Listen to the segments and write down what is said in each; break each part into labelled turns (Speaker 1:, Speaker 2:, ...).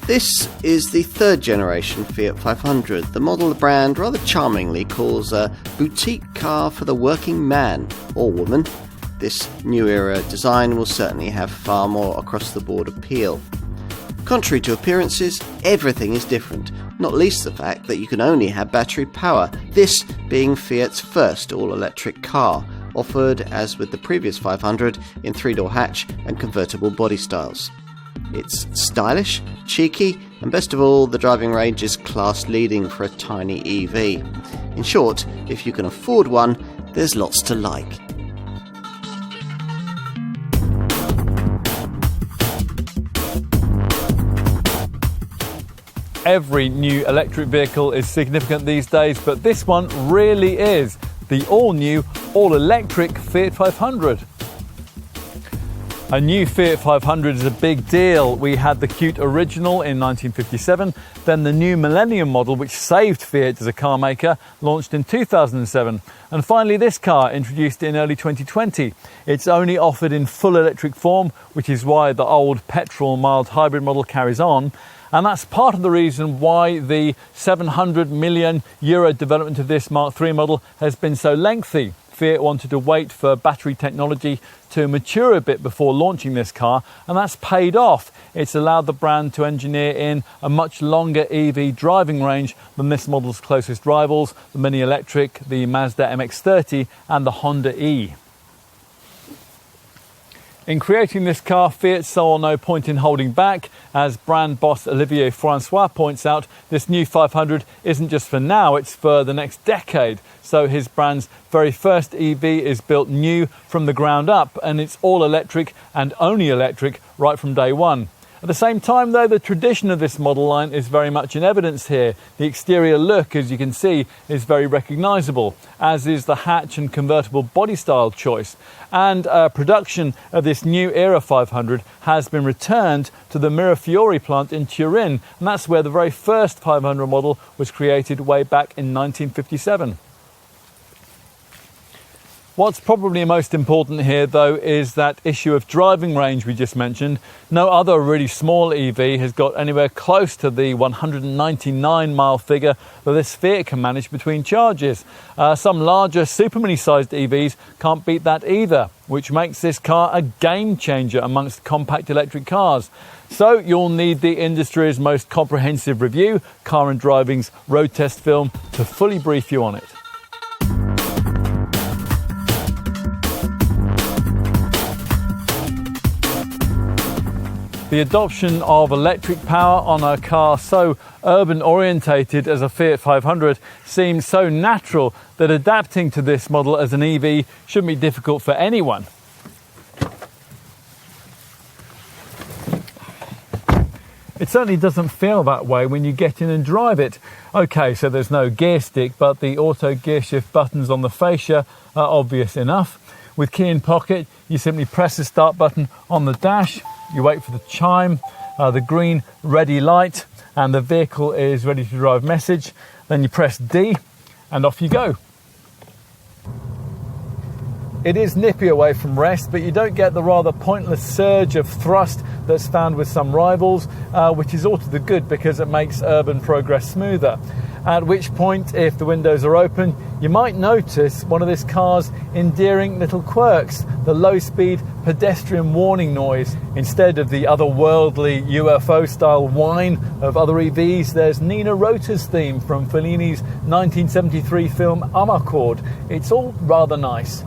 Speaker 1: This is the third generation Fiat 500, the model the brand rather charmingly calls a boutique car for the working man or woman. This new era design will certainly have far more across-the-board appeal. Contrary to appearances, everything is different, not least the fact that you can only have battery power, this being Fiat's first all-electric car, offered, as with the previous 500, in three-door hatch and convertible body styles. It's stylish, cheeky, and best of all, the driving range is class-leading for a tiny EV. In short, if you can afford one, there's lots to like.
Speaker 2: Every new electric vehicle is significant these days, but this one really is. The all-new, all-electric Fiat 500. A new Fiat 500 is a big deal. We had the cute original in 1957, then the new Millennium model, which saved Fiat as a car maker, launched in 2007. And finally this car, introduced in early 2020. It's only offered in full electric form, which is why the old petrol mild hybrid model carries on. And that's part of the reason why the €700 million development of this Mark III model has been so lengthy. Fiat wanted to wait for battery technology to mature a bit before launching this car, and that's paid off. It's allowed the brand to engineer in a much longer EV driving range than this model's closest rivals, the Mini Electric, the Mazda MX-30 and the Honda E. In creating this car, Fiat saw no point in holding back. As brand boss Olivier Francois points out, this new 500 isn't just for now, it's for the next decade. So his brand's very first EV is built new from the ground up, and it's all electric and only electric right from day one. At the same time, though, the tradition of this model line is very much in evidence here. The exterior look, as you can see, is very recognisable, as is the hatch and convertible body style choice. And production of this new era 500 has been returned to the Mirafiori plant in Turin, and that's where the very first 500 model was created way back in 1957. What's probably most important here, though, is that issue of driving range we just mentioned. No other really small EV has got anywhere close to the 199-mile figure that this Fiat can manage between charges. Some larger Super Mini-sized EVs can't beat that either, which makes this car a game-changer amongst compact electric cars. So you'll need the industry's most comprehensive review, Car and Driving's road test film, to fully brief you on it. The adoption of electric power on a car so urban orientated as a Fiat 500 seems so natural that adapting to this model as an EV shouldn't be difficult for anyone. It certainly doesn't feel that way when you get in and drive it. Okay, so there's no gear stick, but the auto gear shift buttons on the fascia are obvious enough. With key in pocket, you simply press the start button on the dash. You wait for the chime, the green ready light, and the vehicle is ready to drive message. Then you press D and off you go. It is nippy away from rest, but you don't get the rather pointless surge of thrust that's found with some rivals, which is all to the good because it makes urban progress smoother. At which point, if the windows are open, you might notice one of this car's endearing little quirks, the low-speed pedestrian warning noise. Instead of the otherworldly UFO-style whine of other EVs, there's Nina Rota's theme from Fellini's 1973 film Amarcord. It's all rather nice.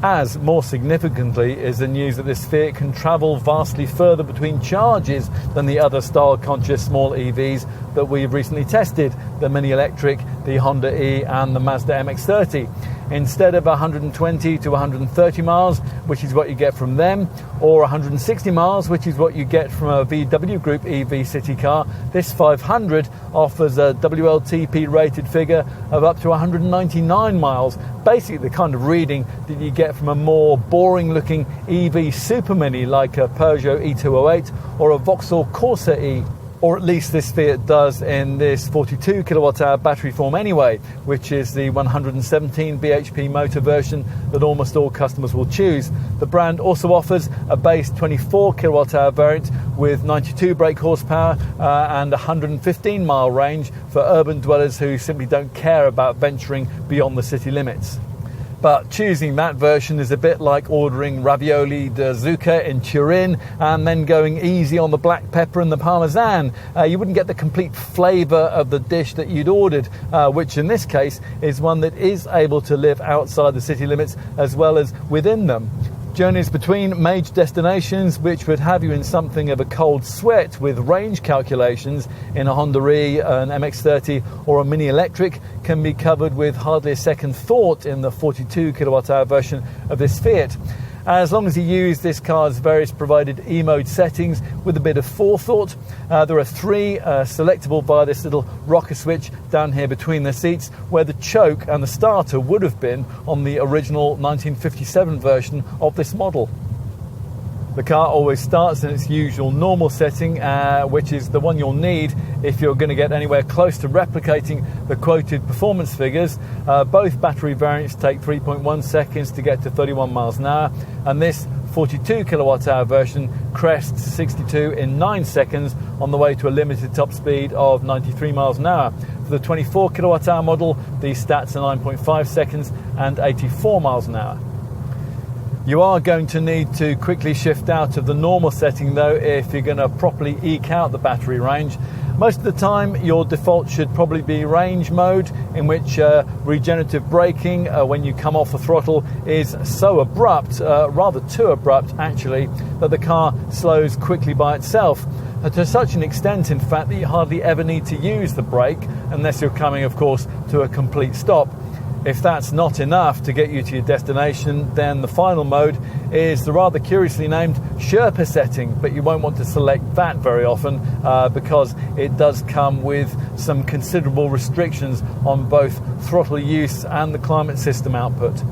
Speaker 2: As, more significantly, is the news that this Fiat can travel vastly further between charges than the other style-conscious small EVs that we've recently tested, the Mini Electric, the Honda E and the Mazda MX-30. Instead of 120 to 130 miles, which is what you get from them, or 160 miles, which is what you get from a VW Group EV city car, this 500 offers a WLTP rated figure of up to 199 miles, basically the kind of reading that you get from a more boring looking EV Super Mini like a Peugeot E208 or a Vauxhall Corsa E. Or at least this Fiat does in this 42 kilowatt hour battery form anyway, which is the 117 bhp motor version that almost all customers will choose. The brand also offers a base 24 kilowatt hour variant with 92 brake horsepower and 115 mile range for urban dwellers who simply don't care about venturing beyond the city limits. But choosing that version is a bit like ordering ravioli da zucca in Turin and then going easy on the black pepper and the parmesan. You wouldn't get the complete flavour of the dish that you'd ordered, which in this case is one that is able to live outside the city limits as well as within them. Journeys between major destinations, which would have you in something of a cold sweat with range calculations in a Honda E, an MX-30 or a Mini Electric, can be covered with hardly a second thought in the 42 kilowatt hour version of this Fiat. As long as you use this car's various provided E-mode settings with a bit of forethought. There are three selectable via this little rocker switch down here between the seats, where the choke and the starter would have been on the original 1957 version of this model. The car always starts in its usual normal setting, which is the one you'll need if you're going to get anywhere close to replicating the quoted performance figures. Both battery variants take 3.1 seconds to get to 31 miles an hour, and this 42 kilowatt hour version crests 62 in 9 seconds on the way to a limited top speed of 93 miles an hour. For the 24 kilowatt hour model, these stats are 9.5 seconds and 84 miles an hour. You are going to need to quickly shift out of the normal setting though if you're going to properly eke out the battery range. Most of the time your default should probably be range mode, in which regenerative braking when you come off the throttle is so abrupt, rather too abrupt actually, that the car slows quickly by itself. To such an extent in fact that you hardly ever need to use the brake unless you're coming of course to a complete stop. If that's not enough to get you to your destination, then the final mode is the rather curiously named Sherpa setting, but you won't want to select that very often because it does come with some considerable restrictions on both throttle use and the climate system output.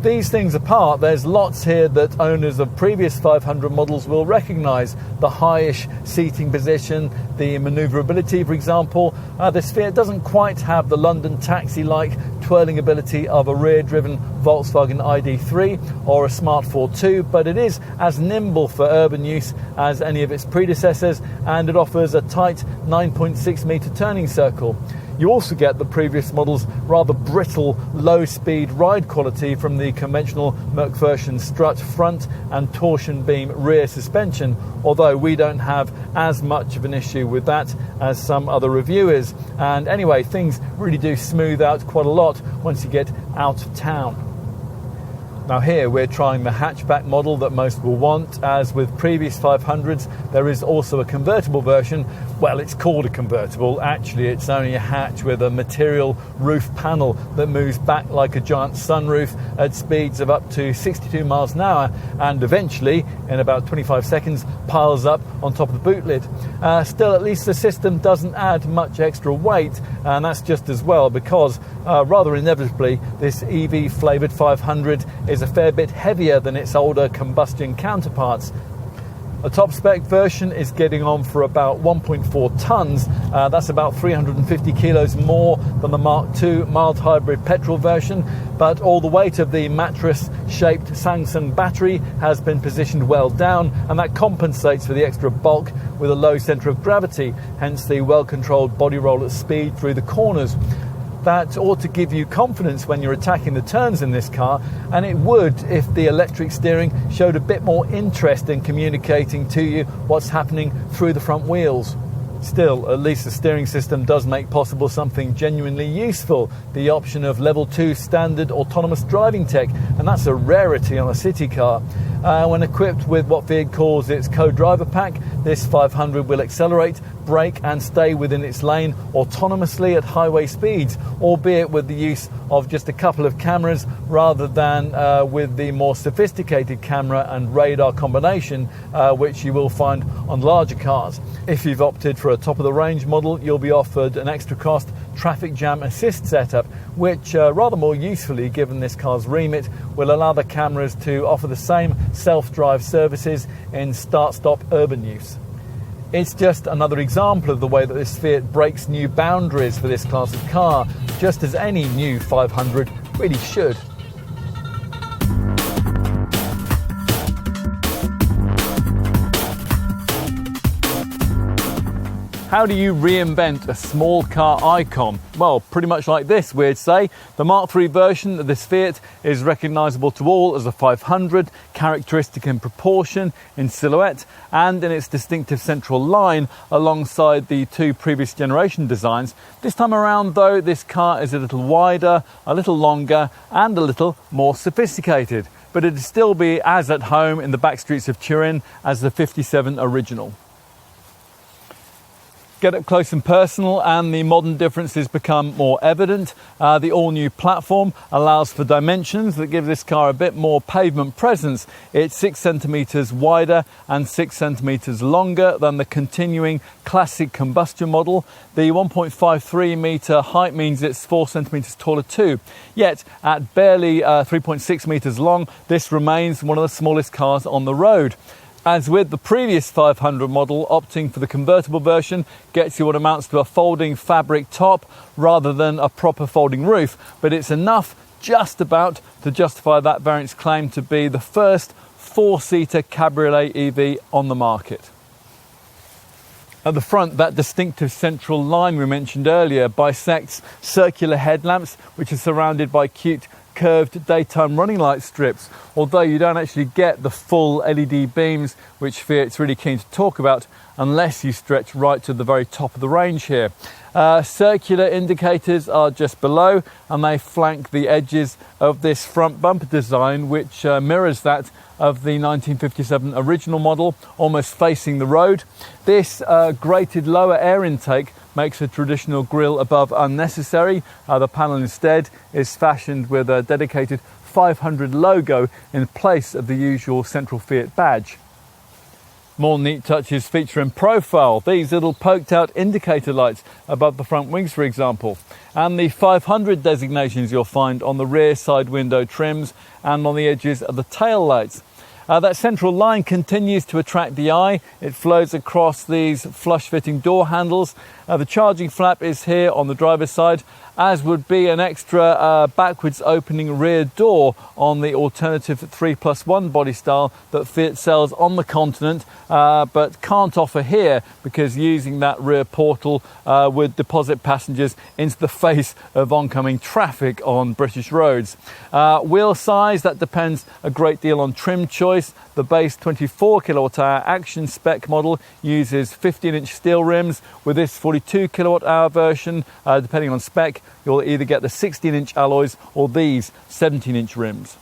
Speaker 2: These things apart, there's lots here that owners of previous 500 models will recognise. The high-ish seating position, the manoeuvrability, for example. This Fiat doesn't quite have the London taxi-like twirling ability of a rear-driven Volkswagen ID3 or a Smart 4.2, but it is as nimble for urban use as any of its predecessors, and it offers a tight 9.6 metre turning circle. You also get the previous model's rather brittle, low-speed ride quality from the conventional McPherson strut front and torsion beam rear suspension, although we don't have as much of an issue with that as some other reviewers. And anyway, things really do smooth out quite a lot once you get out of town. Now here we're trying the hatchback model that most will want. As with previous 500s, there is also a convertible version. Well, it's called a convertible. Actually, it's only a hatch with a material roof panel that moves back like a giant sunroof at speeds of up to 62 miles an hour, and eventually, in about 25 seconds, piles up on top of the boot lid. Still, at least the system doesn't add much extra weight, and that's just as well because, rather inevitably, this EV-flavoured 500 is a fair bit heavier than its older combustion counterparts. A top spec version is getting on for about 1.4 tonnes. That's about 350 kilos more than the Mark II mild hybrid petrol version, but all the weight of the mattress-shaped Samsung battery has been positioned well down, and that compensates for the extra bulk with a low centre of gravity, hence the well-controlled body roll at speed through the corners. That ought to give you confidence when you're attacking the turns in this car, and it would if the electric steering showed a bit more interest in communicating to you what's happening through the front wheels. Still, at least the steering system does make possible something genuinely useful, the option of level 2 standard autonomous driving tech, and that's a rarity on a city car. When equipped with what Fiat calls its co-driver pack, this 500 will accelerate, brake and stay within its lane autonomously at highway speeds, albeit with the use of just a couple of cameras rather than with the more sophisticated camera and radar combination which you will find on larger cars. If you've opted for a top-of-the-range model, you'll be offered an extra cost traffic jam assist setup, which rather more usefully, given this car's remit, will allow the cameras to offer the same self-drive services in start-stop urban use. It's just another example of the way that this Fiat breaks new boundaries for this class of car, just as any new 500 really should. How do you reinvent a small car icon? Well, pretty much like this, we'd say. The Mark III version of this Fiat is recognisable to all as a 500, characteristic in proportion, in silhouette, and in its distinctive central line alongside the two previous generation designs. This time around, though, this car is a little wider, a little longer, and a little more sophisticated. But it'd still be as at home in the back streets of Turin as the 57 original. Get up close and personal and the modern differences become more evident. The all-new platform allows for dimensions that give this car a bit more pavement presence. It's 6 centimetres wider and 6 centimetres longer than the continuing classic combustion model. The 1.53 metre height means it's 4 centimetres taller too. Yet at barely 3.6 metres long, this remains one of the smallest cars on the road. As with the previous 500 model, opting for the convertible version gets you what amounts to a folding fabric top rather than a proper folding roof, but it's enough just about to justify that variant's claim to be the first four-seater cabriolet EV on the market. At the front, that distinctive central line we mentioned earlier bisects circular headlamps, which are surrounded by cute curved daytime running light strips, although you don't actually get the full LED beams which Fiat's really keen to talk about unless you stretch right to the very top of the range here. Circular indicators are just below and they flank the edges of this front bumper design, which mirrors that of the 1957 original model, almost facing the road. This grated lower air intake makes a traditional grille above unnecessary. The panel instead is fashioned with a dedicated 500 logo in place of the usual central Fiat badge. More neat touches feature in profile. These little poked out indicator lights above the front wings, for example, and the 500 designations you'll find on the rear side window trims and on the edges of the tail lights. That central line continues to attract the eye. It flows across these flush-fitting door handles. The charging flap is here on the driver's side, as would be an extra backwards opening rear door on the alternative 3+1 body style that Fiat sells on the continent, but can't offer here because using that rear portal would deposit passengers into the face of oncoming traffic on British roads. Wheel size, that depends a great deal on trim choice. The base 24 kWh action spec model uses 15-inch steel rims. With this 42 kWh version, depending on spec, you'll either get the 16-inch alloys or these 17-inch rims.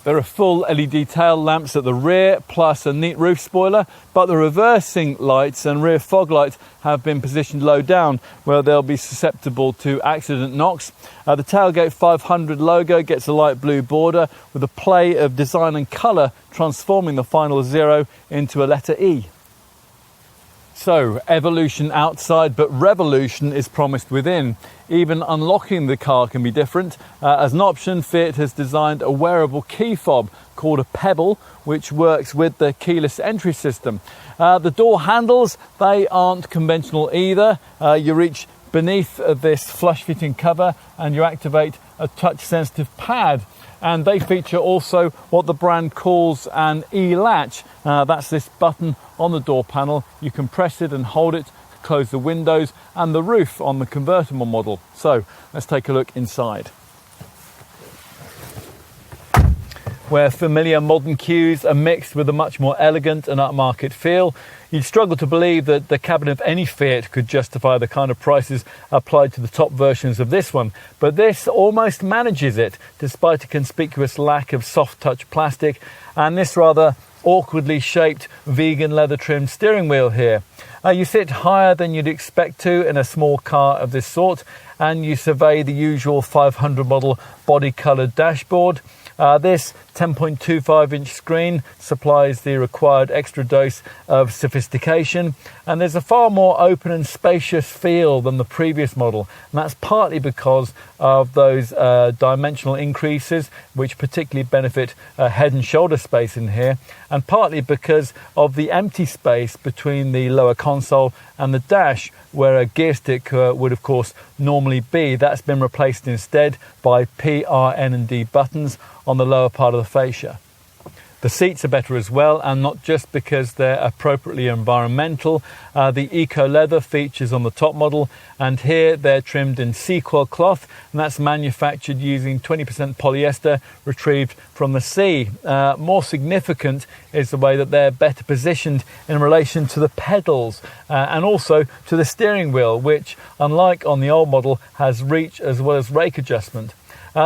Speaker 2: There are full LED tail lamps at the rear, plus a neat roof spoiler, but the reversing lights and rear fog lights have been positioned low down, where they'll be susceptible to accident knocks. The tailgate 500 logo gets a light blue border with a play of design and colour, transforming the final 0 into a letter E. So, evolution outside, but revolution is promised within. Even unlocking the car can be different. As an option, Fiat has designed a wearable key fob called a Pebble, which works with the keyless entry system. The door handles, they aren't conventional either. You reach beneath this flush-fitting cover and you activate a touch-sensitive pad. And they feature also what the brand calls an E-latch. That's this button on the door panel. You can press it and hold it to close the windows and the roof on the convertible model. So let's take a look inside. Where familiar modern cues are mixed with a much more elegant and upmarket feel, you'd struggle to believe that the cabin of any Fiat could justify the kind of prices applied to the top versions of this one. But this almost manages it, despite a conspicuous lack of soft touch plastic and this rather awkwardly shaped vegan leather trimmed steering wheel here. You sit higher than you'd expect to in a small car of this sort, and you survey the usual 500 model body coloured dashboard, this 10.25-inch screen supplies the required extra dose of sophistication, and there's a far more open and spacious feel than the previous model, and that's partly because of those dimensional increases which particularly benefit head and shoulder space in here, and partly because of the empty space between the lower console and the dash, where a gear stick would of course normally be. That's been replaced instead by P, R, N and D buttons on the lower part of the fascia. The seats are better as well, and not just because they're appropriately environmental. The eco leather features on the top model, and here they're trimmed in sequel cloth, and that's manufactured using 20% polyester retrieved from the sea. More significant is the way that they're better positioned in relation to the pedals and also to the steering wheel, which, unlike on the old model, has reach as well as rake adjustment.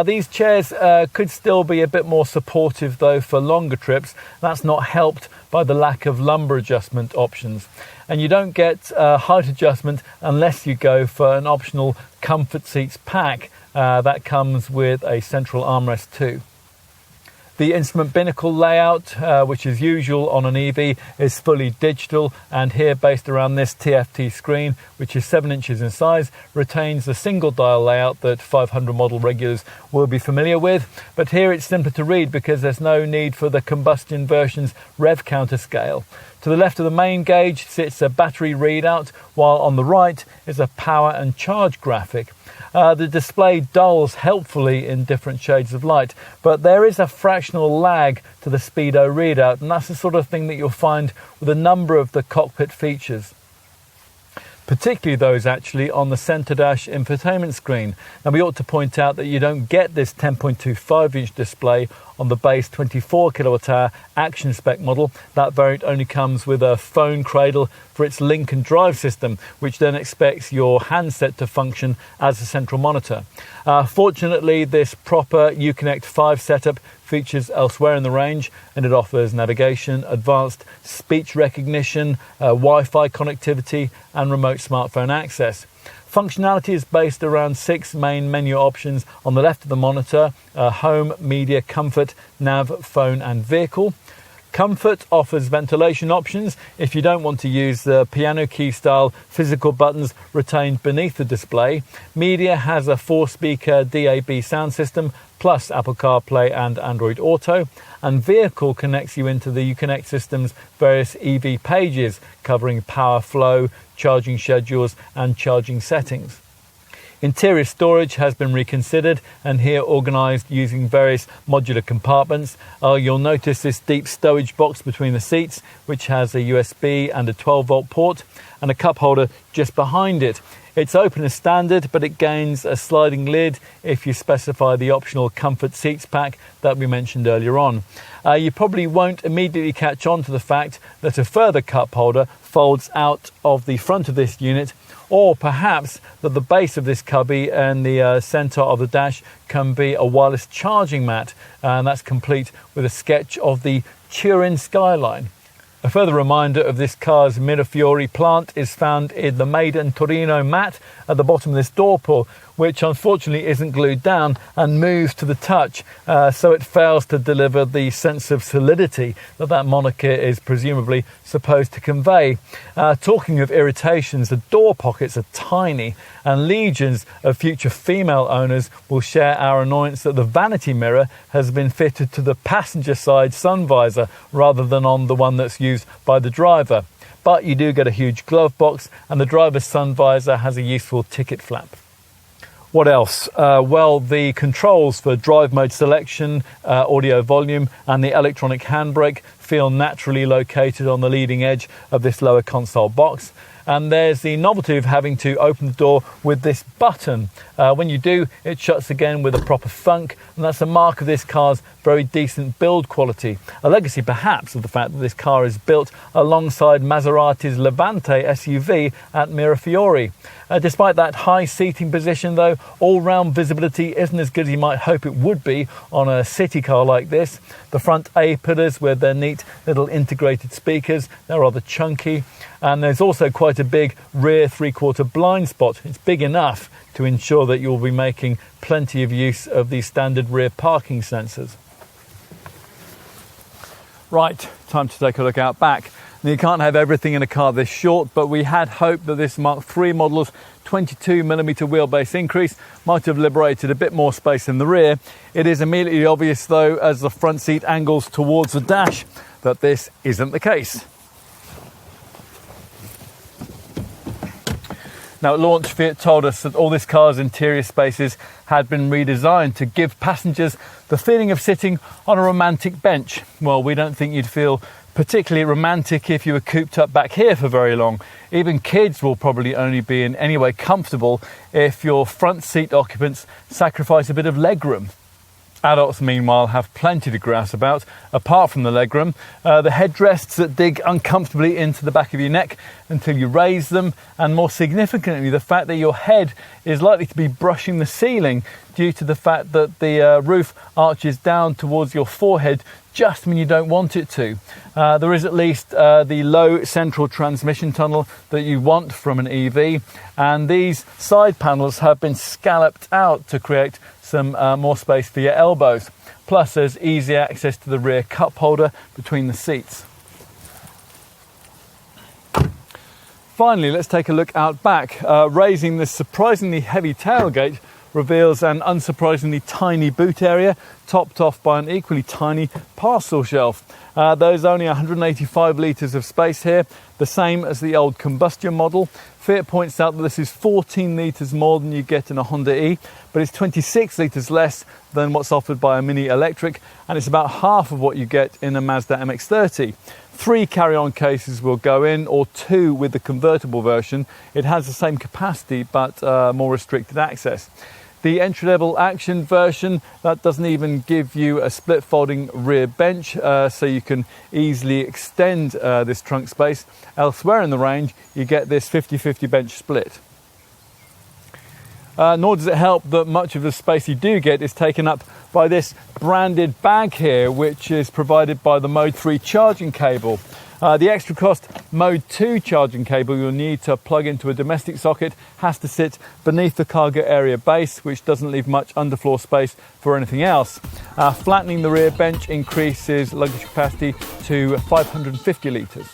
Speaker 2: These chairs could still be a bit more supportive though for longer trips. That's not helped by the lack of lumbar adjustment options. And you don't get height adjustment unless you go for an optional comfort seats pack that comes with a central armrest too. The instrument binnacle layout, which is usual on an EV, is fully digital, and here, based around this TFT screen, which is 7 inches in size, retains the single dial layout that 500 model regulars will be familiar with. But here it's simpler to read because there's no need for the combustion version's rev counter scale. To the left of the main gauge sits a battery readout, while on the right is a power and charge graphic. The display dulls helpfully in different shades of light, but there is a fractional lag to the speedo readout, and that's the sort of thing that you'll find with a number of the cockpit features, particularly those actually on the centre dash infotainment screen. Now, we ought to point out that you don't get this 10.25-inch display on the base 24 kWh action spec model. That variant only comes with a phone cradle for its link and drive system, which then expects your handset to function as a central monitor. Fortunately, this proper Uconnect 5 setup features elsewhere in the range, and it offers navigation, advanced speech recognition, Wi-Fi connectivity and remote smartphone access. Functionality is based around 6 main menu options on the left of the monitor: home, media, comfort, nav, phone and vehicle. Comfort offers ventilation options if you don't want to use the piano key style physical buttons retained beneath the display. Media has a 4-speaker DAB sound system plus Apple CarPlay and Android Auto, and vehicle connects you into the Uconnect system's various EV pages covering power flow, charging schedules and charging settings. Interior storage has been reconsidered and here organised using various modular compartments. You'll notice this deep stowage box between the seats, which has a USB and a 12-volt port, and a cup holder just behind it. It's open as standard, but it gains a sliding lid if you specify the optional comfort seats pack that we mentioned earlier on. You probably won't immediately catch on to the fact that a further cup holder folds out of the front of this unit, or perhaps that the base of this cubby and the centre of the dash can be a wireless charging mat, and that's complete with a sketch of the Turin skyline. A further reminder of this car's Mirafiori plant is found in the Made in Torino mat at the bottom of this door pull, which unfortunately isn't glued down and moves to the touch, so it fails to deliver the sense of solidity that moniker is presumably supposed to convey. Talking of irritations, the door pockets are tiny, and legions of future female owners will share our annoyance that the vanity mirror has been fitted to the passenger side sun visor rather than on the one that's used by the driver. But you do get a huge glove box, and the driver's sun visor has a useful ticket flap. What else? Well, the controls for drive mode selection, audio volume and the electronic handbrake feel naturally located on the leading edge of this lower console box. And there's the novelty of having to open the door with this button. When you do, it shuts again with a proper thunk, and that's a mark of this car's very decent build quality. A legacy perhaps of the fact that this car is built alongside Maserati's Levante SUV at Mirafiori. Despite that high seating position though, all-round visibility isn't as good as you might hope it would be on a city car like this. The front A-pillars with their neat little integrated speakers, they're rather chunky. And there's also quite a big rear 3/4 blind spot. It's big enough to ensure that you'll be making plenty of use of the standard rear parking sensors. Right, time to take a look out back. Now, you can't have everything in a car this short, but we had hoped that this Mark III model's 22mm wheelbase increase might have liberated a bit more space in the rear. It is immediately obvious, though, as the front seat angles towards the dash, that this isn't the case. Now, at launch, Fiat told us that all this car's interior spaces had been redesigned to give passengers the feeling of sitting on a romantic bench. Well, we don't think you'd feel particularly romantic if you were cooped up back here for very long. Even kids will probably only be in any way comfortable if your front seat occupants sacrifice a bit of legroom. Adults, meanwhile, have plenty to grouse about, apart from the legroom. The headrests that dig uncomfortably into the back of your neck until you raise them, and more significantly, the fact that your head is likely to be brushing the ceiling due to the fact that the roof arches down towards your forehead just when you don't want it to. There is at least the low central transmission tunnel that you want from an EV, and these side panels have been scalloped out to create some more space for your elbows. Plus, there's easy access to the rear cup holder between the seats. Finally, let's take a look out back. Raising this surprisingly heavy tailgate reveals an unsurprisingly tiny boot area, topped off by an equally tiny parcel shelf. There's only 185 litres of space here, the same as the old combustion model. Fiat points out that this is 14 litres more than you get in a Honda E, but it's 26 litres less than what's offered by a Mini Electric, and it's about half of what you get in a Mazda MX-30. 3 carry-on cases will go in, or 2 with the convertible version. It has the same capacity, but more restricted access. The entry-level action version, that doesn't even give you a split folding rear bench, so you can easily extend this trunk space. Elsewhere in the range, you get this 50-50 bench split. Nor does it help that much of the space you do get is taken up by this branded bag here, which is provided by the Mode 3 charging cable. The extra cost Mode 2 charging cable you'll need to plug into a domestic socket has to sit beneath the cargo area base, which doesn't leave much underfloor space for anything else. Flattening the rear bench increases luggage capacity to 550 litres.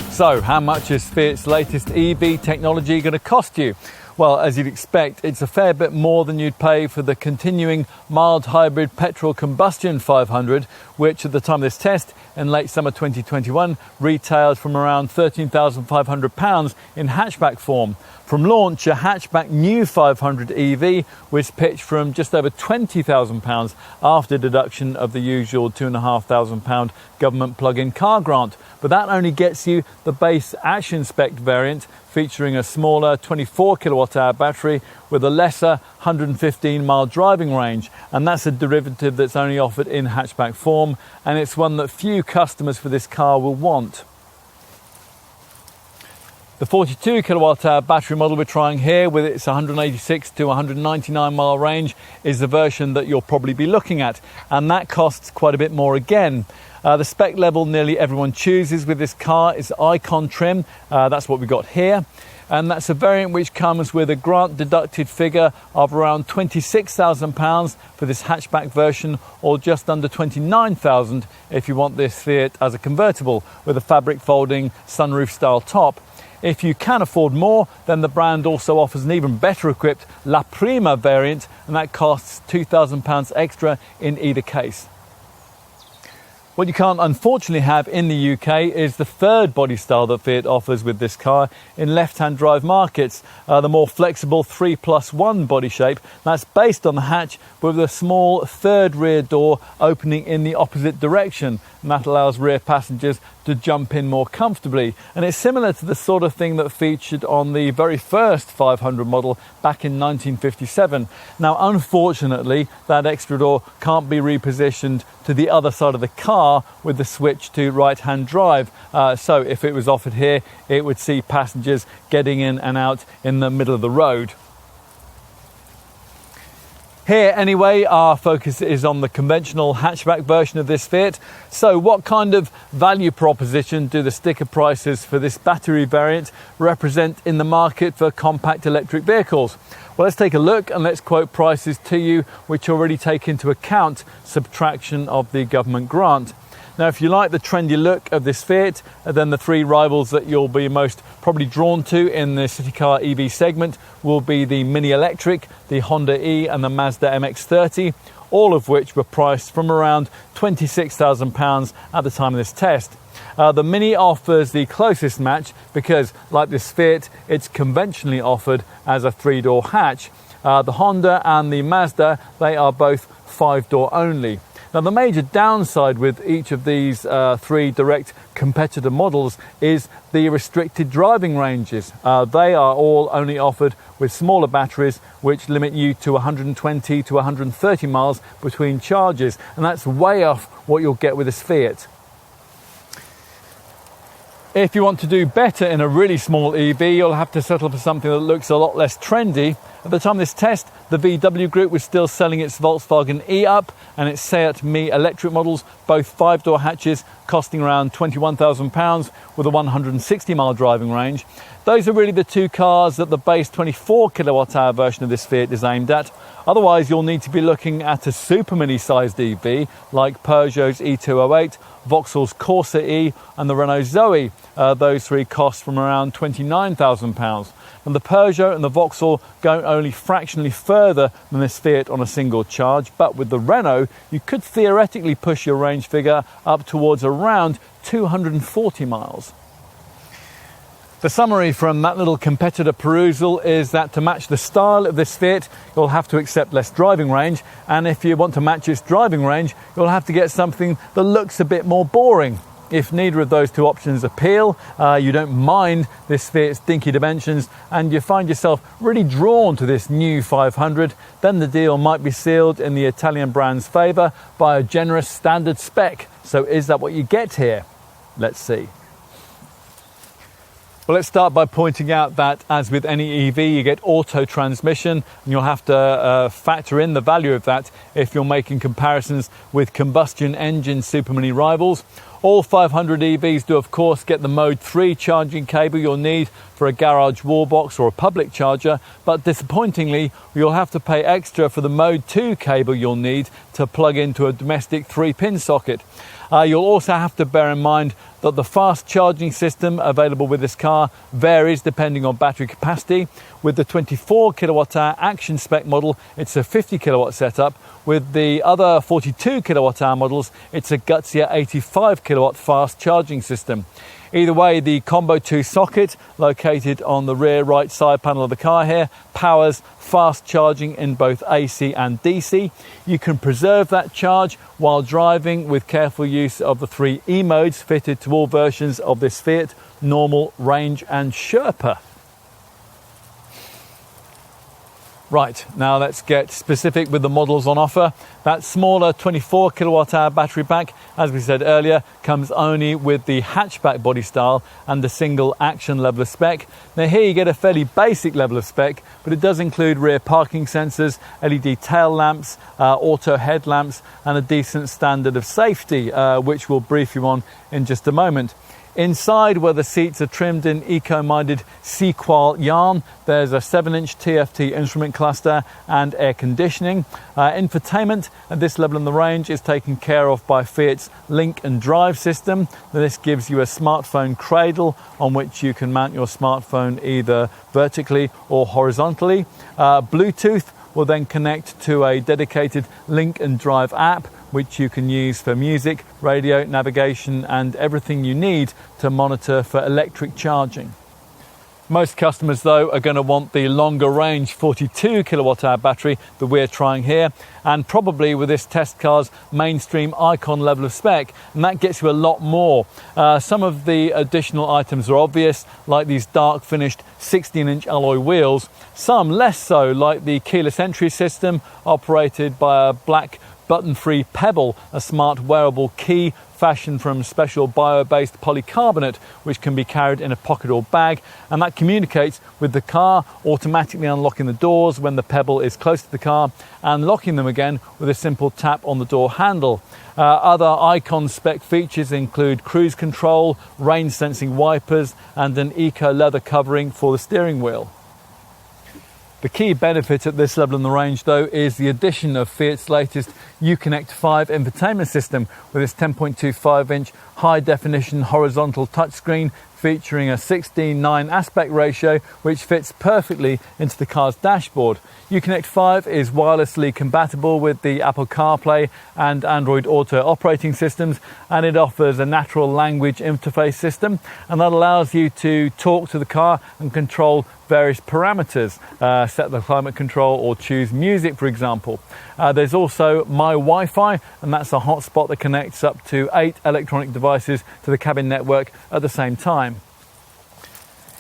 Speaker 2: So, how much is Fiat's latest EV technology going to cost you? Well, as you'd expect, it's a fair bit more than you'd pay for the continuing mild hybrid petrol combustion 500, which at the time of this test in late summer 2021 retailed from around £13,500 in hatchback form. From launch, a hatchback new 500 EV was pitched from just over £20,000 after deduction of the usual £2,500 government plug-in car grant. But that only gets you the base action spec variant, featuring a smaller 24 kilowatt hour battery with a lesser 115 mile driving range, and that's a derivative that's only offered in hatchback form, and it's one that few customers for this car will want. The 42 kilowatt hour battery model we're trying here, with its 186 to 199 mile range, is the version that you'll probably be looking at, and that costs quite a bit more again. The spec level nearly everyone chooses with this car is Icon trim. That's what we got here, and that's a variant which comes with a grant deducted figure of around £26,000 for this hatchback version, or just under £29,000 if you want this Fiat as a convertible with a fabric folding sunroof style top. If you can afford more, then the brand also offers an even better equipped La Prima variant, and that costs £2,000 extra in either case. What you can't unfortunately have in the UK is the third body style that Fiat offers with this car in left-hand drive markets, the more flexible 3+1 body shape. That's based on the hatch, but with a small third rear door opening in the opposite direction, and that allows rear passengers to jump in more comfortably. And it's similar to the sort of thing that featured on the very first 500 model back in 1957. Now, unfortunately, that extra door can't be repositioned to the other side of the car with the switch to right-hand drive. So if it was offered here, it would see passengers getting in and out in the middle of the road. Here anyway, our focus is on the conventional hatchback version of this Fiat. So what kind of value proposition do the sticker prices for this battery variant represent in the market for compact electric vehicles? Well, let's take a look and let's quote prices to you which already take into account subtraction of the government grant. Now, if you like the trendy look of this Fiat, then the three rivals that you'll be most probably drawn to in the city car EV segment will be the Mini Electric, the Honda E and the Mazda MX-30, all of which were priced from around £26,000 at the time of this test. The Mini offers the closest match because, like this Fiat, it's conventionally offered as a three-door hatch. The Honda and the Mazda, they are both five-door only. Now, the major downside with each of these three direct competitor models is the restricted driving ranges. They are all only offered with smaller batteries, which limit you to 120 to 130 miles between charges, and that's way off what you'll get with this Fiat. If you want to do better in a really small EV, you'll have to settle for something that looks a lot less trendy. At the time of this test, the VW Group was still selling its Volkswagen e-Up and its Seat Me electric models, both five-door hatches, costing around £21,000 with a 160-mile driving range. Those are really the two cars that the base 24 kilowatt-hour version of this Fiat is aimed at. Otherwise, you'll need to be looking at a super mini-sized EV like Peugeot's E208, Vauxhall's Corsa E and the Renault Zoe. Those three cost from around £29,000. And the Peugeot and the Vauxhall go only fractionally further than this Fiat on a single charge, but with the Renault, you could theoretically push your range figure up towards around 240 miles. The summary from that little competitor perusal is that to match the style of this Fiat, you'll have to accept less driving range, and if you want to match its driving range, you'll have to get something that looks a bit more boring. If neither of those two options appeal, you don't mind this Fiat's dinky dimensions, and you find yourself really drawn to this new 500, then the deal might be sealed in the Italian brand's favour by a generous standard spec. So is that what you get here? Let's see. Well, let's start by pointing out that, as with any EV, you get auto transmission, and you'll have to factor in the value of that if you're making comparisons with combustion engine Super Mini rivals. All 500 EVs do, of course, get the Mode 3 charging cable you'll need for a garage wall box or a public charger, but disappointingly, you'll have to pay extra for the Mode 2 cable you'll need to plug into a domestic 3-pin socket. You'll also have to bear in mind that the fast charging system available with this car varies depending on battery capacity. With the 24 kilowatt hour action spec model, it's a 50 kilowatt setup. With the other 42 kilowatt hour models, it's a gutsier 85 kilowatt fast charging system. Either way, the Combo 2 socket, located on the rear right side panel of the car here, powers fast charging in both AC and DC. You can preserve that charge while driving with careful use of the 3 E-modes fitted to all versions of this Fiat: Normal, Range and Sherpa. Right, now let's get specific with the models on offer. That smaller 24 kilowatt hour battery pack, as we said earlier, comes only with the hatchback body style and a single action level of spec. Now here you get a fairly basic level of spec, but it does include rear parking sensors, LED tail lamps, auto headlamps, and a decent standard of safety, which we'll brief you on in just a moment. Inside, where the seats are trimmed in eco-minded Sequal yarn, there's a 7-inch TFT instrument cluster and air conditioning. Infotainment at this level in the range is taken care of by Fiat's Link and Drive system. This gives you a smartphone cradle on which you can mount your smartphone either vertically or horizontally. Bluetooth will then connect to a dedicated Link and Drive app, which you can use for music, radio, navigation, and everything you need to monitor for electric charging. Most customers, though, are going to want the longer range 42 kilowatt hour battery that we're trying here, and probably with this test car's mainstream icon level of spec, and that gets you a lot more. Some of the additional items are obvious, like these dark finished 16-inch alloy wheels. Some less so, like the keyless entry system operated by a black button-free Pebble, a smart wearable key fashioned from special bio-based polycarbonate, which can be carried in a pocket or bag, and that communicates with the car, automatically unlocking the doors when the Pebble is close to the car and locking them again with a simple tap on the door handle. Other icon spec features include cruise control, rain sensing wipers and an eco leather covering for the steering wheel. The key benefit at this level in the range, though, is the addition of Fiat's latest Uconnect 5 infotainment system with its 10.25-inch high-definition horizontal touchscreen featuring a 16:9 aspect ratio, which fits perfectly into the car's dashboard. Uconnect 5 is wirelessly compatible with the Apple CarPlay and Android Auto operating systems, and it offers a natural language interface system, and that allows you to talk to the car and control various parameters, set the climate control or choose music, for example. There's also My Wi-Fi, and that's a hotspot that connects up to 8 electronic devices to the cabin network at the same time.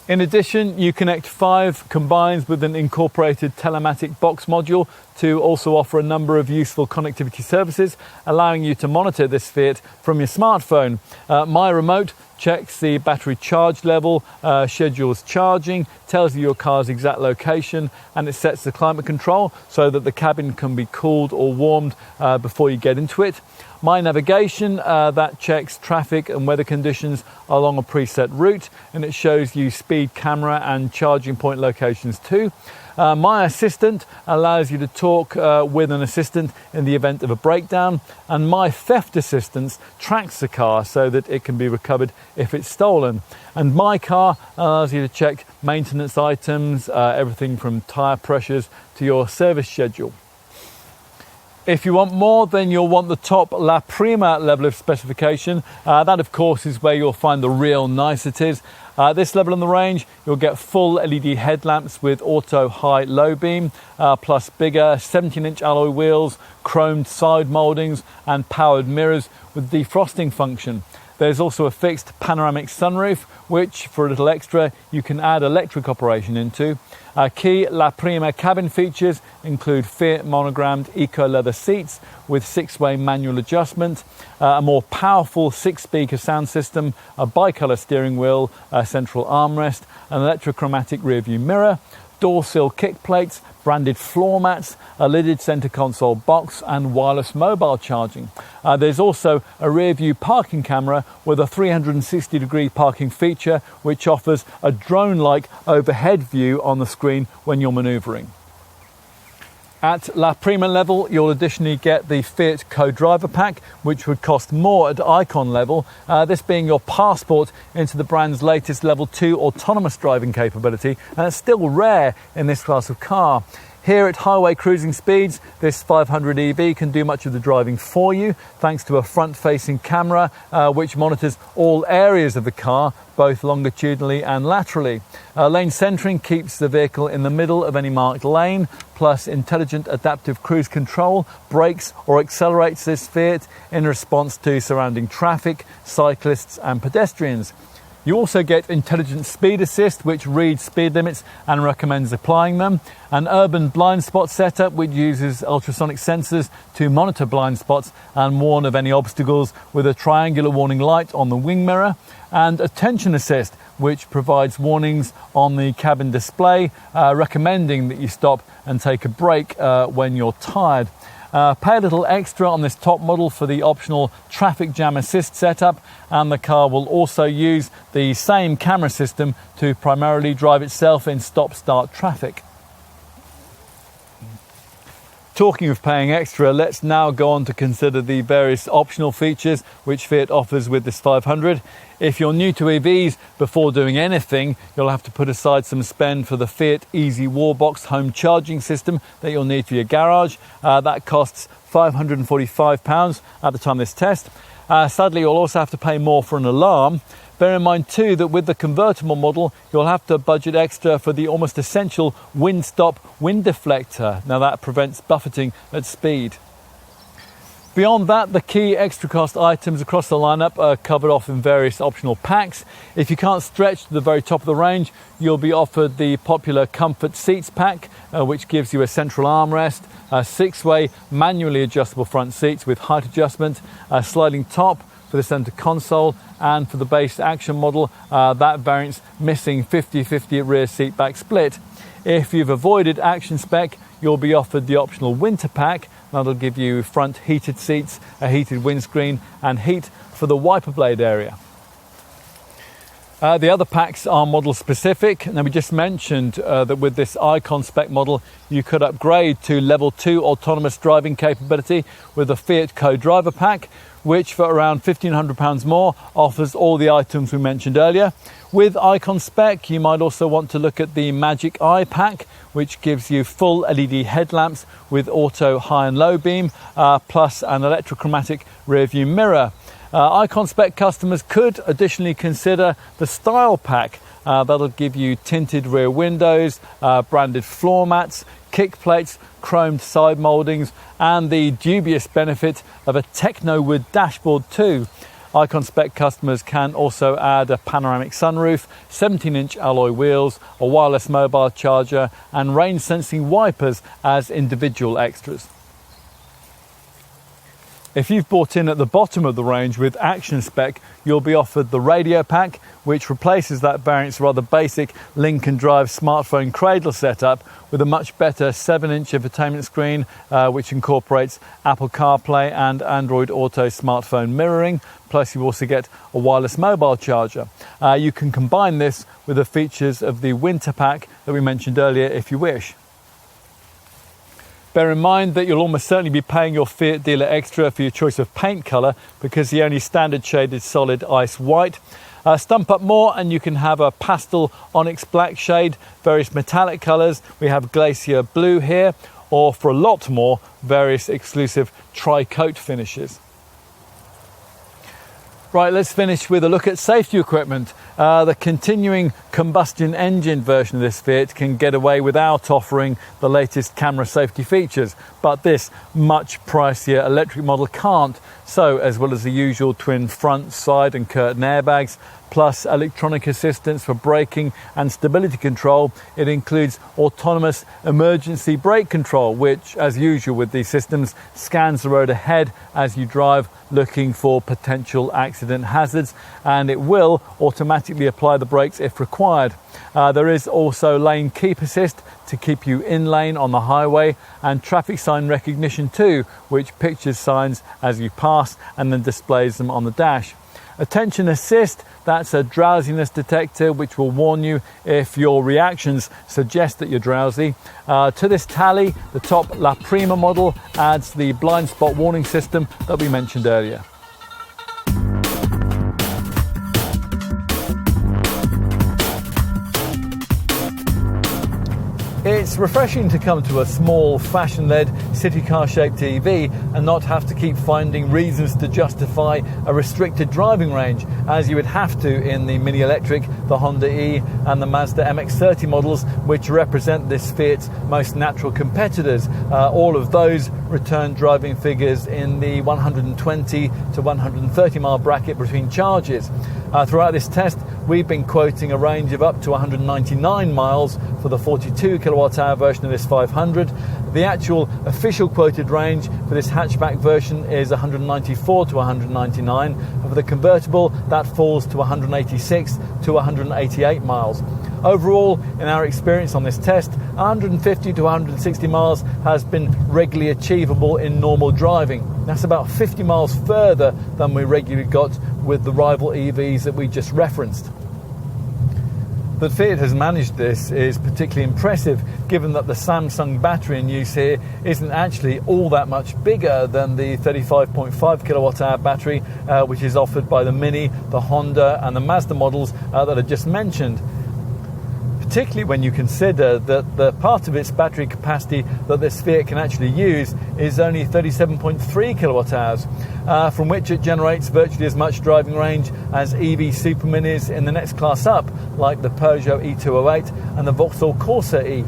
Speaker 2: In addition, Uconnect 5 combines with an incorporated telematic box module to also offer a number of useful connectivity services, allowing you to monitor this Fiat from your smartphone. My Remote checks the battery charge level, schedules charging, tells you your car's exact location, and it sets the climate control so that the cabin can be cooled or warmed before you get into it. My Navigation, that checks traffic and weather conditions along a preset route, and it shows you speed camera and charging point locations too. My Assistant allows you to talk with an assistant in the event of a breakdown, and My Theft Assistance tracks the car so that it can be recovered if it's stolen. And My Car allows you to check maintenance items, everything from tyre pressures to your service schedule. If you want more, then you'll want the top La Prima level of specification. That, of course, is where you'll find the real niceties. At this level in the range, you'll get full LED headlamps with auto high-low beam, plus bigger 17-inch alloy wheels, chromed side mouldings and powered mirrors with defrosting function. There's also a fixed panoramic sunroof, which, for a little extra, you can add electric operation into. Key La Prima cabin features include Fiat monogrammed eco leather seats with 6-way manual adjustment, a more powerful 6-speaker sound system, a bicolour steering wheel, a central armrest, an electrochromatic rearview mirror, door sill kick plates, branded floor mats, a lidded centre console box and wireless mobile charging. There's also a rear view parking camera with a 360-degree parking feature, which offers a drone-like overhead view on the screen when you're manoeuvring. At La Prima level, you'll additionally get the Fiat co-driver pack, which would cost more at Icon level, this being your passport into the brand's latest level 2 autonomous driving capability, and it's still rare in this class of car. Here at highway cruising speeds, this 500 EV can do much of the driving for you, thanks to a front-facing camera which monitors all areas of the car, both longitudinally and laterally. Lane centering keeps the vehicle in the middle of any marked lane, plus intelligent adaptive cruise control brakes or accelerates this Fiat in response to surrounding traffic, cyclists and pedestrians. You also get intelligent speed assist, which reads speed limits and recommends applying them. An urban blind spot setup, which uses ultrasonic sensors to monitor blind spots and warn of any obstacles with a triangular warning light on the wing mirror. And attention assist, which provides warnings on the cabin display, recommending that you stop and take a break when you're tired. Pay a little extra on this top model for the optional traffic jam assist setup, and the car will also use the same camera system to primarily drive itself in stop-start traffic. Talking of paying extra, let's now go on to consider the various optional features which Fiat offers with this 500. If you're new to EVs, before doing anything, you'll have to put aside some spend for the Fiat Easy Wallbox home charging system that you'll need for your garage. That costs £545 at the time of this test. Sadly, you'll also have to pay more for an alarm. Bear in mind too that with the convertible model, you'll have to budget extra for the almost essential wind stop wind deflector. Now that prevents buffeting at speed. Beyond that, the key extra cost items across the lineup are covered off in various optional packs. If you can't stretch to the very top of the range, you'll be offered the popular Comfort Seats pack, which gives you a central armrest, 6-way manually adjustable front seats with height adjustment, a sliding top for the centre console, and for the base action model, that variant's missing 50-50 rear seat back split. If you've avoided action spec, you'll be offered the optional winter pack. That'll give you front heated seats, a heated windscreen, and heat for the wiper blade area. The other packs are model specific. Now, we just mentioned that with this Icon spec model, you could upgrade to level 2 autonomous driving capability with the Fiat co-driver pack, which for around £1,500 more offers all the items we mentioned earlier. With Icon spec, you might also want to look at the Magic Eye pack, which gives you full LED headlamps with auto high and low beam, plus an electrochromatic rear view mirror. Icon spec customers could additionally consider the Style pack. That'll give you tinted rear windows, branded floor mats, kick plates, chromed side mouldings, and the dubious benefit of a techno wood dashboard too. Icon spec customers can also add a panoramic sunroof, 17-inch alloy wheels, a wireless mobile charger, and rain sensing wipers as individual extras. If you've bought in at the bottom of the range with Action spec, you'll be offered the radio pack, which replaces that variant's rather basic Lincoln Drive smartphone cradle setup with a much better 7-inch infotainment screen, which incorporates Apple CarPlay and Android Auto smartphone mirroring. Plus, you also get a wireless mobile charger. You can combine this with the features of the winter pack that we mentioned earlier if you wish. Bear in mind that you'll almost certainly be paying your Fiat dealer extra for your choice of paint colour, because the only standard shade is solid ice white. Stump up more and you can have a pastel onyx black shade, various metallic colours. We have glacier blue here, or for a lot more, various exclusive tri-coat finishes. Right, let's finish with a look at safety equipment. The continuing combustion engine version of this Fiat can get away without offering the latest camera safety features, but this much pricier electric model can't. So, as well as the usual twin front, side and curtain airbags, plus electronic assistance for braking and stability control, it includes autonomous emergency brake control, which, as usual with these systems, scans the road ahead as you drive, looking for potential accident hazards, and it will automatically apply the brakes if required. There is also lane keep assist to keep you in lane on the highway, and traffic sign recognition too, which pictures signs as you pass and then displays them on the dash. Attention assist, that's a drowsiness detector which will warn you if your reactions suggest that you're drowsy. To this tally, the top La Prima model adds the blind spot warning system that we mentioned earlier. It's refreshing to come to a small, fashion-led, city car-shaped EV and not have to keep finding reasons to justify a restricted driving range, as you would have to in the Mini Electric, the Honda E and the Mazda MX-30 models, which represent this Fiat's most natural competitors. All of those return driving figures in the 120 to 130 mile bracket between charges. Throughout this test, we've been quoting a range of up to 199 miles for the 42 kilowatt-hour version of this 500. The actual official quoted range for this hatchback version is 194 to 199, and for the convertible, that falls to 186 to 188 miles. Overall, in our experience on this test, 150 to 160 miles has been regularly achievable in normal driving. That's about 50 miles further than we regularly got with the rival EVs that we just referenced. That Fiat has managed this is particularly impressive, given that the Samsung battery in use here isn't actually all that much bigger than the 35.5 kilowatt-hour battery which is offered by the Mini, the Honda and the Mazda models that I just mentioned. Particularly when you consider that the part of its battery capacity that this Fiat can actually use is only 37.3 kilowatt hours, from which it generates virtually as much driving range as EV super minis in the next class up, like the Peugeot E208 and the Vauxhall Corsa E.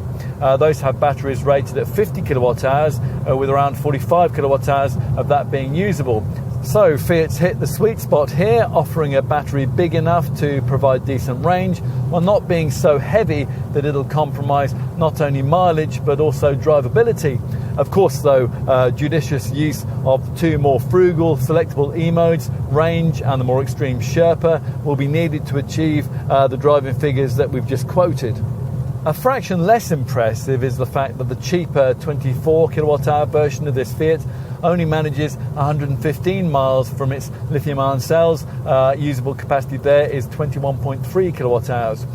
Speaker 2: Those have batteries rated at 50 kilowatt hours, with around 45 kilowatt hours of that being usable. So Fiat's hit the sweet spot here, offering a battery big enough to provide decent range while not being so heavy that it'll compromise not only mileage but also drivability. Of course though, judicious use of two more frugal selectable E-modes, range and the more extreme Sherpa will be needed to achieve the driving figures that we've just quoted. A fraction less impressive is the fact that the cheaper 24 kilowatt-hour version of this Fiat only manages 115 miles from its lithium-ion cells. Usable capacity there is 21.3 kilowatt-hours.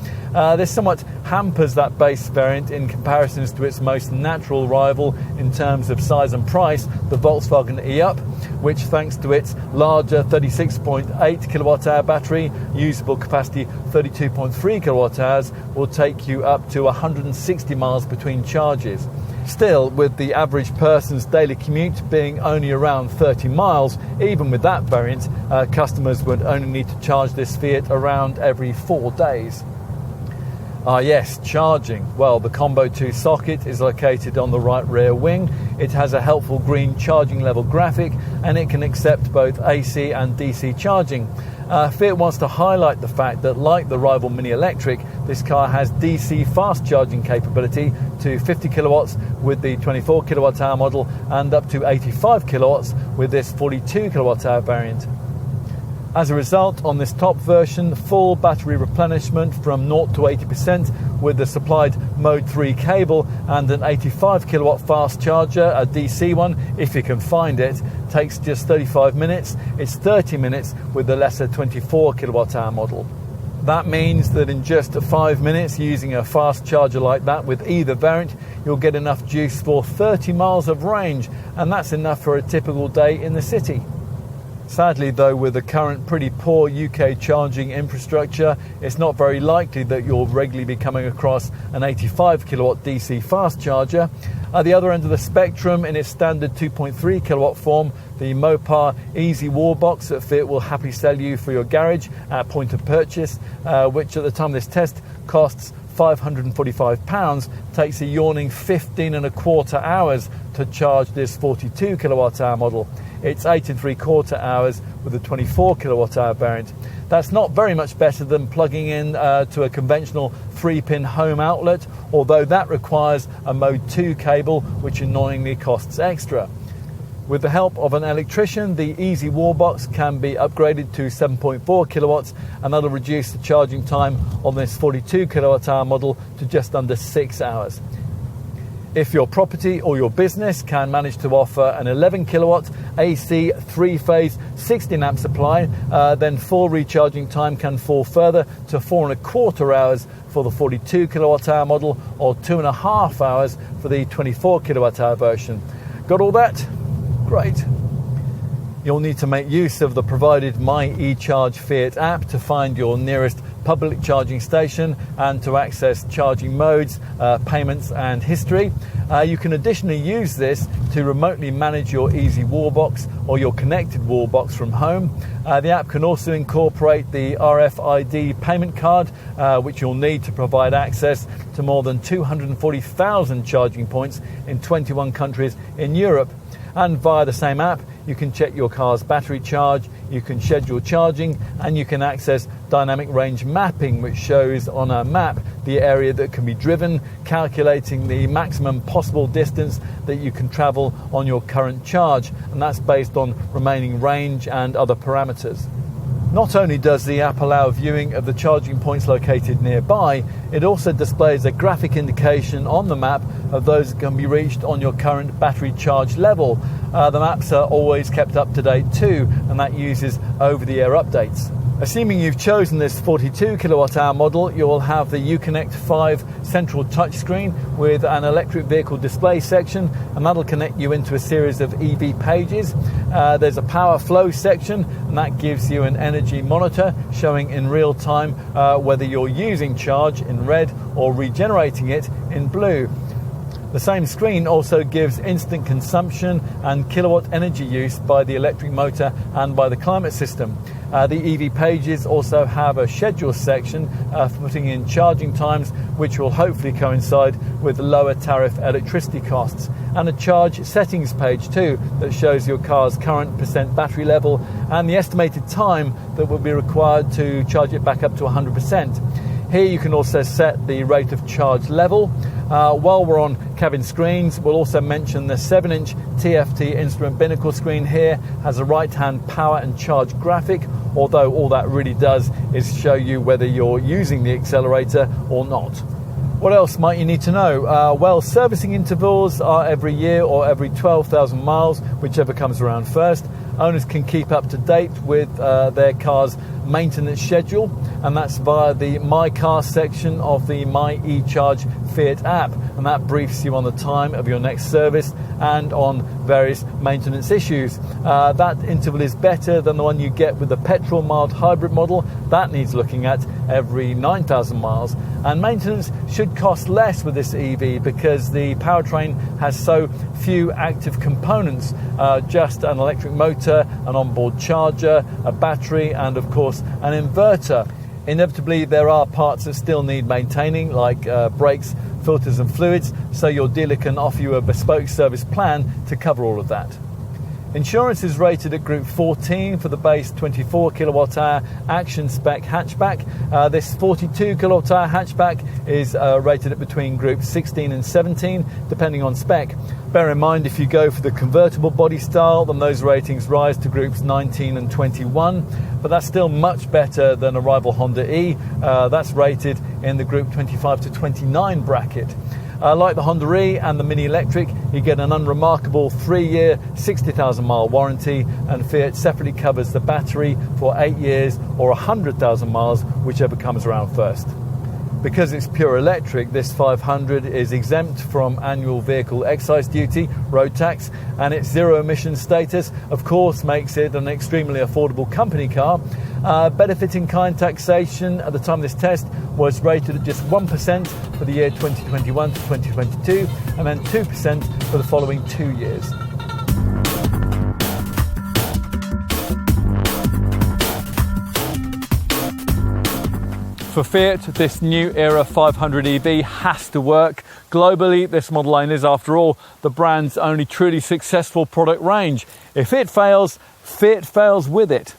Speaker 2: This somewhat hampers that base variant in comparisons to its most natural rival in terms of size and price, the Volkswagen e-up, which thanks to its larger 36.8 kilowatt-hour battery, usable capacity 32.3 kilowatt-hours, will take you up to 160 miles between charges. Still, with the average person's daily commute being only around 30 miles, even with that variant, customers would only need to charge this Fiat around every 4 days. Yes, charging. Well, the Combo 2 socket is located on the right rear wing. It has a helpful green charging level graphic and it can accept both AC and DC charging. Fiat wants to highlight the fact that, like the rival Mini Electric, this car has DC fast charging capability to 50 kilowatts with the 24 kilowatt hour model and up to 85 kilowatts with this 42 kilowatt hour variant. As a result, on this top version, full battery replenishment from 0 to 80% with the supplied Mode 3 cable and an 85 kilowatt fast charger, a DC one, if you can find it, takes just 35 minutes. It's 30 minutes with the lesser 24 kilowatt hour model. That means that in just 5 minutes, using a fast charger like that with either variant, you'll get enough juice for 30 miles of range, and that's enough for a typical day in the city. Sadly though, with the current pretty poor UK charging infrastructure, it's not very likely that you'll regularly be coming across an 85 kilowatt DC fast charger. At the other end of the spectrum, in its standard 2.3 kilowatt form, the Mopar Easy Wallbox that Fiat will happily sell you for your garage at point of purchase, which at the time of this test costs £545, takes a yawning 15 and a quarter hours to charge this 42 kilowatt hour model. It's 8 and 3/4 hours with a 24 kilowatt hour variant. That's not very much better than plugging in to a conventional 3-pin home outlet, although that requires a Mode 2 cable, which annoyingly costs extra. With the help of an electrician, the Easy Wallbox can be upgraded to 7.4 kilowatts, and that'll reduce the charging time on this 42 kilowatt hour model to just under 6 hours. If your property or your business can manage to offer an 11 kilowatt AC 3-phase 16 amp supply, then full recharging time can fall further to 4 and a quarter hours for the 42 kilowatt hour model or 2.5 hours for the 24 kilowatt hour version. Got all that? Great. You'll need to make use of the provided My eCharge Fiat app to find your nearest public charging station and to access charging modes, payments and history. You can additionally use this to remotely manage your Easy Wallbox or your connected wallbox from home. The app can also incorporate the RFID payment card, which you'll need to provide access to more than 240,000 charging points in 21 countries in Europe. And via the same app, you can check your car's battery charge, you can schedule charging, and you can access dynamic range mapping, which shows on a map the area that can be driven, calculating the maximum possible distance that you can travel on your current charge, and that's based on remaining range and other parameters. Not only does the app allow viewing of the charging points located nearby, it also displays a graphic indication on the map of those that can be reached on your current battery charge level. The maps are always kept up to date too, and that uses over-the-air updates. Assuming you've chosen this 42 kilowatt hour model, you'll have the Uconnect 5 central touchscreen with an electric vehicle display section, and that'll connect you into a series of EV pages. There's a power flow section, and that gives you an energy monitor showing in real time whether you're using charge in red or regenerating it in blue. The same screen also gives instant consumption and kilowatt energy use by the electric motor and by the climate system. The EV pages also have a schedule section for putting in charging times, which will hopefully coincide with lower tariff electricity costs, and a charge settings page too that shows your car's current % battery level and the estimated time that will be required to charge it back up to 100%. Here you can also set the rate of charge level. While we're on cabin screens, we'll also mention the 7-inch TFT instrument binnacle screen here has a right-hand power and charge graphic, although all that really does is show you whether you're using the accelerator or not. What else might you need to know? Well, servicing intervals are every year or every 12,000 miles, whichever comes around first. Owners can keep up to date with their car's maintenance schedule, and that's via the My Car section of the My eCharge Fiat app, and that briefs you on the time of your next service and on various maintenance issues. That interval is better than the one you get with the petrol mild hybrid model. That needs looking at every 9,000 miles, and maintenance should cost less with this EV because the powertrain has so few active components, just an electric motor, an onboard charger, a battery, and of course an inverter. Inevitably there are parts that still need maintaining, like brakes, filters and fluids, so your dealer can offer you a bespoke service plan to cover all of that. Insurance is rated at Group 14 for the base 24 kilowatt-hour action spec hatchback. This 42 kilowatt-hour hatchback is rated at between Group 16 and 17, depending on spec. Bear in mind, if you go for the convertible body style, then those ratings rise to Groups 19 and 21, but that's still much better than a rival Honda E. That's rated in the Group 25 to 29 bracket. Like the Honda E and the Mini Electric, you get an unremarkable 3-year, 60,000 mile warranty, and Fiat separately covers the battery for 8 years or 100,000 miles, whichever comes around first. Because it's pure electric, this 500 is exempt from annual vehicle excise duty, road tax, and its zero emission status, of course, makes it an extremely affordable company car. Benefit in kind taxation at the time of this test was rated at just 1% for the year 2021 to 2022, and then 2% for the following 2 years. For Fiat, this new era 500 EV has to work. Globally, this model line is, after all, the brand's only truly successful product range. If it fails, Fiat fails with it.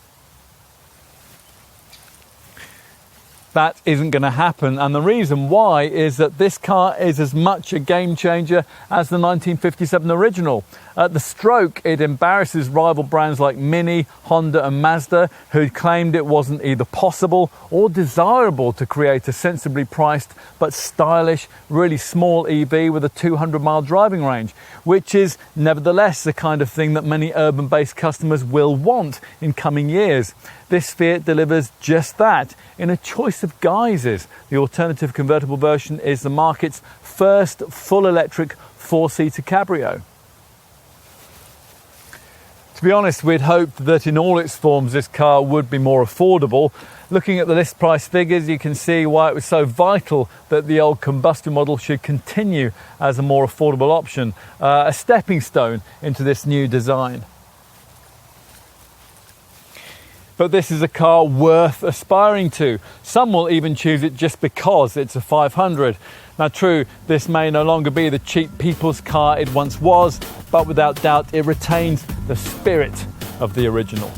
Speaker 2: That isn't going to happen, and the reason why is that this car is as much a game changer as the 1957 original. At the stroke, it embarrasses rival brands like Mini, Honda and Mazda, who claimed it wasn't either possible or desirable to create a sensibly priced but stylish, really small EV with a 200-mile driving range, which is nevertheless the kind of thing that many urban-based customers will want in coming years. This Fiat delivers just that in a choice of guises. The alternative convertible version is the market's first full electric 4-seater cabrio. To be honest, we'd hoped that in all its forms this car would be more affordable. Looking at the list price figures, you can see why it was so vital that the old combustion model should continue as a more affordable option, a stepping stone into this new design. But this is a car worth aspiring to. Some will even choose it just because it's a 500. Now true, this may no longer be the cheap people's car it once was, but without doubt it retains the spirit of the original.